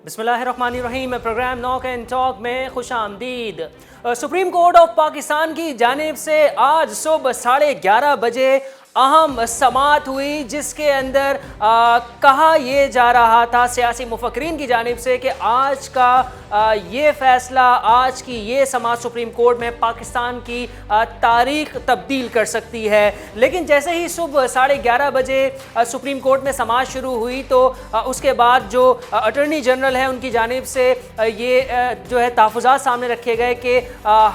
बिस्मिल्लाहिर्रहमानिर्रहीम। Programme knock and talk में खुश आमदीद। सुप्रीम कोर्ट ऑफ पाकिस्तान की जानिब से आज सुबह 11:30 बजे अहम समाअत हुई, जिसके अंदर कहा यह जा रहा था सियासी मुफक्रीन की जानिब से कि आज का ये फ़ैसला, आज की ये समाअत सुप्रीम कोर्ट में पाकिस्तान की तारीख तब्दील कर सकती है। लेकिन जैसे ही सुबह 11:30 बजे सुप्रीम कोर्ट में समाअत शुरू हुई तो उसके बाद जो अटॉर्नी जनरल है उनकी जानिब से ये जो है तहफ़्फ़ुज़ात सामने रखे गए कि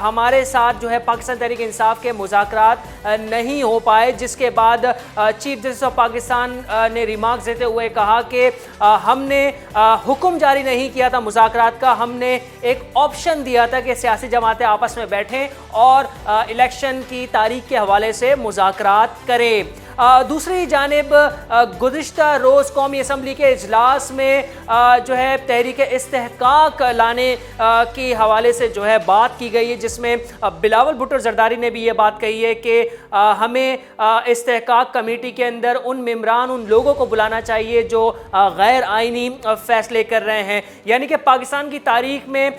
हमारे साथ जो है पाकिस्तान तहरीक इंसाफ के मुज़ाकरात नहीं हो पाए, जिसके बाद चीफ जस्टिस ऑफ पाकिस्तान ने रिमार्क्स देते हुए कहा कि हमने हुक्म जारी नहीं किया था मुज़ाकरात का, हमने एक ऑप्शन दिया था कि सियासी जमातें आपस में बैठें और इलेक्शन की तारीख के हवाले से मुज़ाकरात करें। दूसरी जानिब गुज़िश्ता रोज़ कौमी असम्बली के इजलास में जो है तहरीक इस्तेहकाक लाने के हवाले से जो है बात की गई है, जिसमें बिलावल भुट्टो ज़रदारी ने भी ये बात कही है कि हमें इस्तेहकाक कमेटी के अंदर उन मेंबरान, उन लोगों को बुलाना चाहिए जो गैर आइनी फ़ैसले कर रहे हैं। यानी कि पाकिस्तान की तारीख में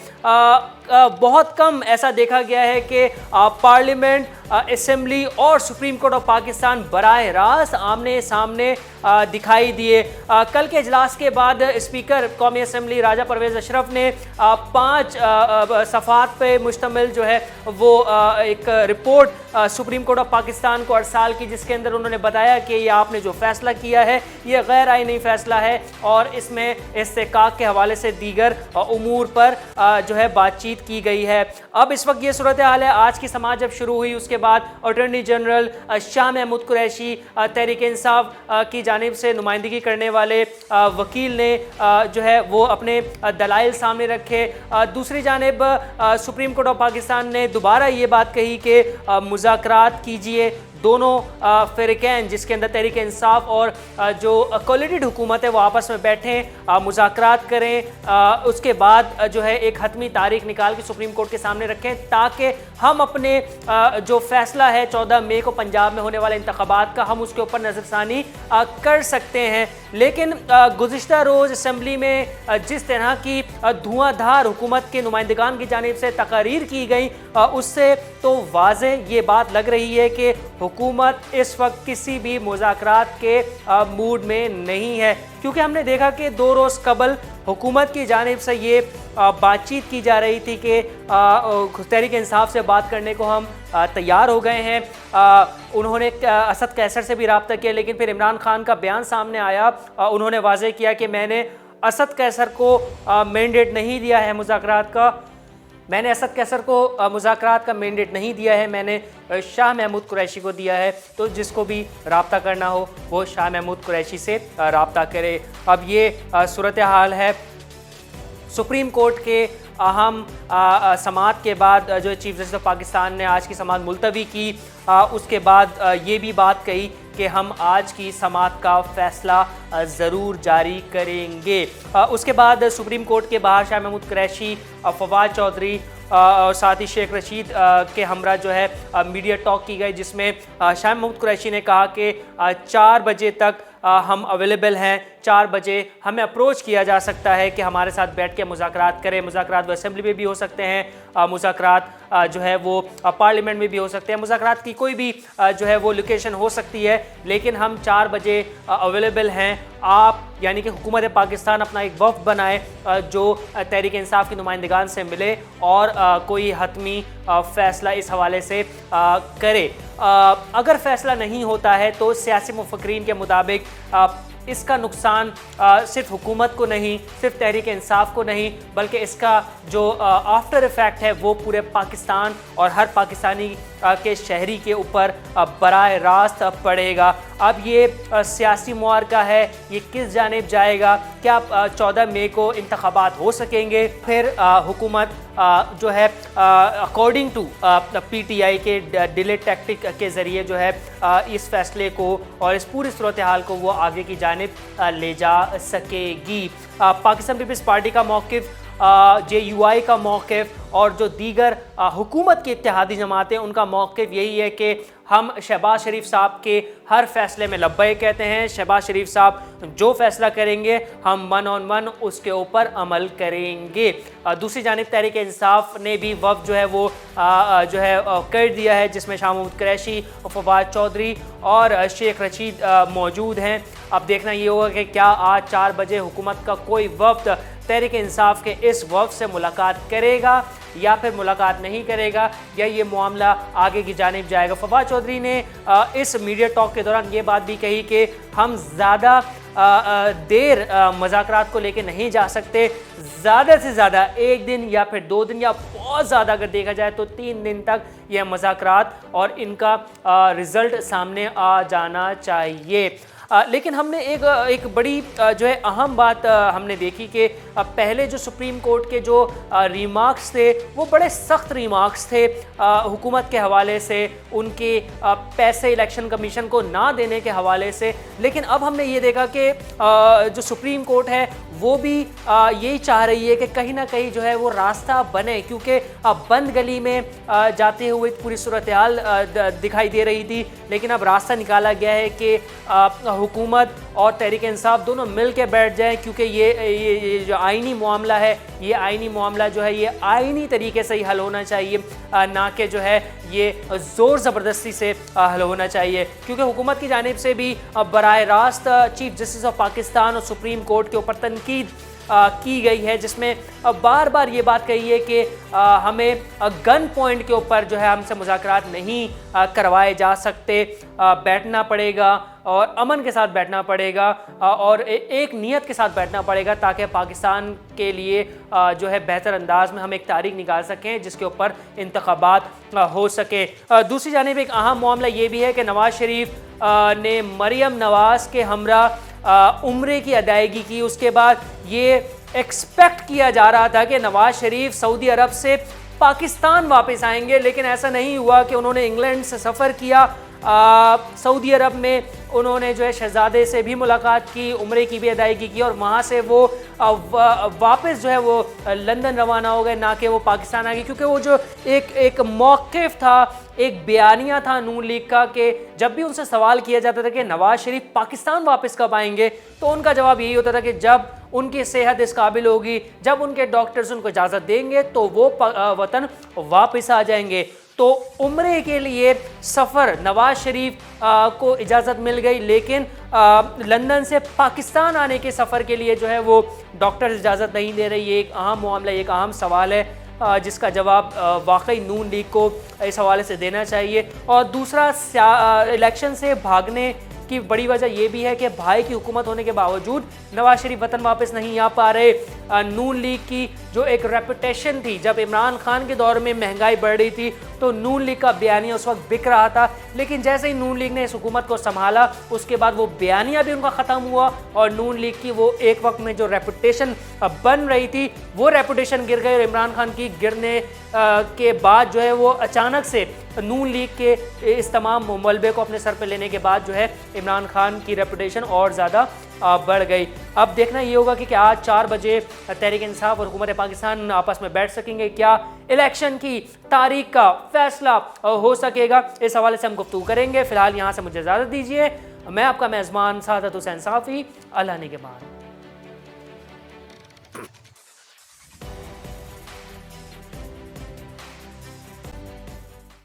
बहुत कम ऐसा देखा गया है कि पार्लियामेंट, असेंबली और सुप्रीम कोर्ट ऑफ पाकिस्तान बराह रास्त आमने सामने दिखाई दिए। कल के इजलास के बाद स्पीकर कौमी असम्बली राजा परवेज़ अशरफ ने 5 सफ़ात पे मुश्तमिल जो है वो एक report supreme court of Pakistan को अरसाल की, जिसके अंदर उन्होंने बताया कि ये आपने जो फ़ैसला किया है ये गैर आइनी फ़ैसला है और इसमें इस्तेहकाक के हवाले से दीगर उमूर पर जो है बातचीत की गई है। अब इस वक्त ये सूरत हाल है। आज की समाअत जब शुरू हुई उसके बाद अटॉर्नी जनरल शाह महमूद कुरैशी, तहरीक इंसाफ की जानिब से नुमाइंदगी करने वाले वकील ने जो है वो अपने दलाइल सामने रखे। दूसरी जानिब सुप्रीम कोर्ट ऑफ पाकिस्तान ने दोबारा ये बात कही कि मुज़ाकरात कीजिए, दोनों फ़िरक़ैन जिसके अंदर तहरीक इंसाफ और जो कोलिटेड हुकूमत है वो आपस में बैठें, मुज़ाकरात करें, उसके बाद जो है एक हतमी तारीख निकाल के सुप्रीम कोर्ट के सामने रखें ताकि हम अपने जो फ़ैसला है 14 मई को पंजाब में होने वाले इंतख़ाबात का, हम उसके ऊपर नज़रसानी कर सकते हैं। लेकिन गुज़िश्ता रोज़ असम्बली में जिस तरह की धुआंधार हुकूमत के नुमाइंदगान की जानिब से तकारीर की गई, उससे तो वाज़ेह ये बात लग रही है कि हुकूमत इस वक्त किसी भी मुज़ाकरात के मूड में नहीं है, क्योंकि हमने देखा कि 2 रोज़ कबल हुकूमत की जानिब से ये बातचीत की जा रही थी कि तहरीक इंसाफ से बात करने को हम तैयार हो गए हैं। उन्होंने असद कैसर से भी रब्ता किया, लेकिन फिर इमरान खान का बयान सामने आया, उन्होंने वाज़ेह किया कि मैंने असद कैसर को मैंडेट नहीं दिया है मुज़ाकरात का, मैंने असद कैसर को मुज़ाकरात का मैंडेट नहीं दिया है, मैंने शाह महमूद कुरैशी को दिया है। तो जिसको भी रब्ता करना हो वो शाह महमूद कुरैशी से रब्ता करे। अब ये सूरत हाल है। सुप्रीम कोर्ट के अहम समाअत के बाद जो चीफ जस्टिस ऑफ पाकिस्तान ने आज की समाअत मुलतवी की, उसके बाद ये भी बात कही कि हम आज की समाअत का फ़ैसला ज़रूर जारी करेंगे। उसके बाद सुप्रीम कोर्ट के बाहर शाह महमूद कुरैशी, फवाद चौधरी और साथ ही शेख रशीद के हमरा जो है मीडिया टॉक की गई, जिसमें शाह महमूद कुरैशी ने कहा कि 4 बजे तक हम अवेलेबल हैं, 4 बजे हमें अप्रोच किया जा सकता है कि हमारे साथ बैठ के मुज़ाकरात करें। मुज़ाकरात वो असेंबली में भी हो सकते हैं, मुज़ाकरात जो है वो पार्लियामेंट में भी हो सकते हैं, मुज़ाकरात की कोई भी जो है वो लोकेशन हो सकती है, लेकिन हम 4 बजे अवेलेबल हैं। आप यानी कि हुकूमत पाकिस्तान अपना एक वफ़द बनाए जो तहरीक इंसाफ के नुमाइंदगान से मिले और कोई हतमी फ़ैसला इस हवाले से करे। अगर फ़ैसला नहीं होता है तो सियासी मुफक्रीन के मुताबिक इसका नुकसान सिर्फ हुकूमत को नहीं, सिर्फ तहरीक इंसाफ को नहीं, बल्कि इसका जो आफ्टर इफ़ेक्ट है वो पूरे पाकिस्तान और हर पाकिस्तानी के शहरी के ऊपर बराह रास्त पड़ेगा। अब ये सियासी मुआरका है, ये किस जानिब जाएगा? क्या 14 मई को इंतखाबात हो सकेंगे? फिर हुकूमत जो है अकॉर्डिंग टू PTI के डिले टैक्टिक के ज़रिए जो है इस फ़ैसले को और इस पूरी सूरत हाल को वो आगे की जानिब ले जा सकेगी। पाकिस्तान पीपल्स पार्टी का मौक़िफ़, JUI का मौक़िफ़ اور جو دیگر حکومت کی اتحادی جماعتیں ان کا موقف یہی ہے کہ ہم شہباز شریف صاحب کے ہر فیصلے میں لبیک کہتے ہیں. شہباز شریف صاحب جو فیصلہ کریں گے ہم من آن من اس کے اوپر عمل کریں گے. دوسری جانب تحریک انصاف نے بھی وفد جو ہے وہ جو ہے کر دیا ہے جس میں شاہ محمود قریشی, فواد چودھری اور شیخ رشید موجود ہیں. اب دیکھنا یہ ہوگا کہ کیا آج 4 بجے حکومت کا کوئی وفد تحریک انصاف کے اس وفد سے ملاقات کرے گا یا پھر ملاقات نہیں کرے گا, یا یہ معاملہ آگے کی جانب جائے گا. فواد چودھری نے اس میڈیا ٹاک کے دوران یہ بات بھی کہی کہ ہم زیادہ دیر مذاکرات کو لے کے نہیں جا سکتے, زیادہ سے زیادہ 1 دن یا پھر 2 دن یا بہت زیادہ اگر دیکھا جائے تو 3 دن تک یہ مذاکرات اور ان کا رزلٹ سامنے آ جانا چاہیے. لیکن ہم نے ایک بڑی جو ہے اہم بات ہم نے دیکھی کہ پہلے جو سپریم کورٹ کے جو ریمارکس تھے وہ بڑے سخت ریمارکس تھے حکومت کے حوالے سے, ان کے پیسے الیکشن کمیشن کو نہ دینے کے حوالے سے. لیکن اب ہم نے یہ دیکھا کہ جو سپریم کورٹ ہے وہ بھی یہی چاہ رہی ہے کہ کہیں نہ کہیں جو ہے وہ راستہ بنے, کیونکہ بند گلی میں جاتے ہوئے پوری صورتحال دکھائی دے رہی تھی. لیکن اب راستہ نکالا گیا ہے کہ حکومت اور تحریک انصاف دونوں مل کے بیٹھ جائیں, کیونکہ یہ جو آئینی معاملہ ہے یہ آئینی معاملہ جو ہے یہ آئینی طریقے سے ہی حل ہونا چاہیے, نہ کہ جو ہے یہ زور زبردستی سے حل ہونا چاہیے. کیونکہ حکومت کی جانب سے بھی براہ راست چیف جسٹس آف پاکستان اور سپریم کورٹ کے اوپر تنقید کی گئی ہے, جس میں بار بار یہ بات کہی ہے کہ ہمیں گن پوائنٹ کے اوپر جو ہے ہم سے مذاکرات نہیں کروائے جا سکتے, بیٹھنا پڑے گا اور امن کے ساتھ بیٹھنا پڑے گا اور ایک نیت کے ساتھ بیٹھنا پڑے گا تاکہ پاکستان کے لیے جو ہے بہتر انداز میں ہم ایک تاریخ نکال سکیں جس کے اوپر انتخابات ہو سکے. دوسری جانب ایک اہم معاملہ یہ بھی ہے کہ نواز شریف نے مریم نواز کے ہمراہ عمرے کی ادائیگی کی. اس کے بعد یہ ایکسپیکٹ کیا جا رہا تھا کہ نواز شریف سعودی عرب سے پاکستان واپس آئیں گے, لیکن ایسا نہیں ہوا کہ انہوں نے انگلینڈ سے سفر کیا, سعودی عرب میں انہوں نے جو ہے شہزادے سے بھی ملاقات کی, عمرے کی بھی ادائیگی کی اور وہاں سے وہ واپس جو ہے وہ لندن روانہ ہو گئے, نہ کہ وہ پاکستان آ گئے. کیونکہ وہ جو ایک موقف تھا, ایک بیانیہ تھا نون لیگ کا کہ جب بھی ان سے سوال کیا جاتا تھا کہ نواز شریف پاکستان واپس کب آئیں گے, تو ان کا جواب یہی ہوتا تھا کہ جب ان کی صحت اس قابل ہوگی, جب ان کے ڈاکٹرز ان کو اجازت دیں گے تو وہ وطن واپس آ جائیں گے. تو عمرے کے لیے سفر نواز شریف کو اجازت مل گئی, لیکن لندن سے پاکستان آنے کے سفر کے لیے جو ہے وہ ڈاکٹرز اجازت نہیں دے رہی. یہ ایک اہم معاملہ, ایک اہم سوال ہے جس کا جواب واقعی نون لیگ کو اس حوالے سے دینا چاہیے. اور دوسرا الیکشن سے بھاگنے کی بڑی وجہ یہ بھی ہے کہ بھائی کی حکومت ہونے کے باوجود نواز شریف وطن واپس نہیں آ پا رہے. نون لیگ کی جو ایک ریپوٹیشن تھی, جب عمران خان کے دور میں مہنگائی بڑھ رہی تھی تو نون لیگ کا بیانیہ اس وقت بک رہا تھا, لیکن جیسے ہی نون لیگ نے اس حکومت کو سنبھالا اس کے بعد وہ بیانیہ بھی ان کا ختم ہوا اور نون لیگ کی وہ ایک وقت میں جو ریپوٹیشن بن رہی تھی وہ ریپوٹیشن گر گئی. اور عمران خان کی گرنے کے بعد جو ہے وہ اچانک سے نون لیگ کے اس تمام ملبے کو اپنے سر پہ لینے کے بعد جو ہے عمران خان کی ریپوٹیشن اور زیادہ بڑھ گئی. اب دیکھنا یہ ہوگا کہ آج 4 بجے تحریک انصاف اور حکومت پاکستان آپس میں بیٹھ سکیں گے, کیا الیکشن کی تاریخ کا فیصلہ ہو سکے گا, اس حوالے سے ہم گفتگو کریں گے. فی الحال یہاں سے مجھے اجازت دیجیے, میں آپ کا میزبان سعادت حسین صافی, اللہ نگہبان.